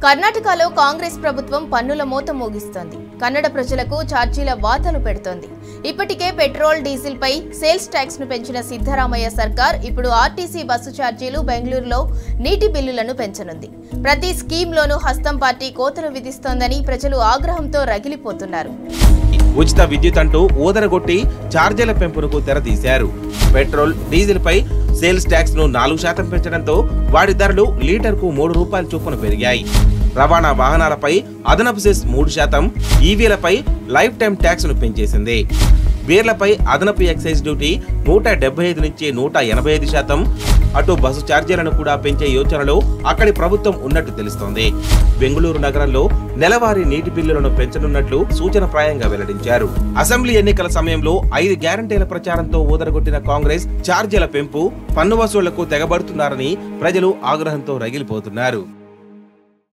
కర్ణాటకలో కాంగ్రెస్ ప్రభుత్వం పన్నుల మోత మోగిస్తోంది. కన్నడ ప్రజలకు ఛార్జీల వాతలు పెడుతోంది. ఇప్పటికే పెట్రోల్, డీజిల్ పై సేల్స్ ట్యాక్స్ ను పెంచిన సిద్ధరామయ్య సర్కార్ ఇప్పుడు ఆర్టీసీ బస్సు ఛార్జీలు, బెంగళూరులో నీటి బిల్లులను పెంచనుంది. ప్రతి స్కీమ్లోనూ హస్తం పార్టీ కోతలు విధిస్తోందని ప్రజలు ఆగ్రహంతో రగిలిపోతున్నారు. ఉచిత విద్యుత్ అంటూ ఊదరగొట్టి ఛార్జీల పెంపునకు తెరతీశారు. పెట్రోల్, డీజిల్ పై సేల్స్ ట్యాక్స్ ను 4% పెంచడంతో వాటి ధరలు లీటర్కు ₹3 చొప్పున పెరిగాయి. రవాణా వాహనాలపై అదనపు సెస్ 3%, ఈవీలపై లైఫ్ టైం ట్యాక్స్ ను పెంచేసింది. బీర్లపై అదనపు ఎక్సైజ్ డ్యూటీ 175 నుంచి 185%. అటు బస్సు ఛార్జీలను కూడా పెంచే యోచనలో అక్కడి ప్రభుత్వం ఉన్నట్టు తెలుస్తోంది. బెంగళూరు నగరంలో నెలవారీ నీటి బిల్లులను పెంచనున్నట్లు సూచనప్రాయంగా వెల్లడించారు. అసెంబ్లీ ఎన్నికల సమయంలో 5 గ్యారంటీల ప్రచారంతో ఊదరగొట్టిన కాంగ్రెస్ ఛార్జీల పెంపు, పన్ను వసూళ్లకు తెగబడుతున్నారని ప్రజలు ఆగ్రహంతో రగిలిపోతున్నారు.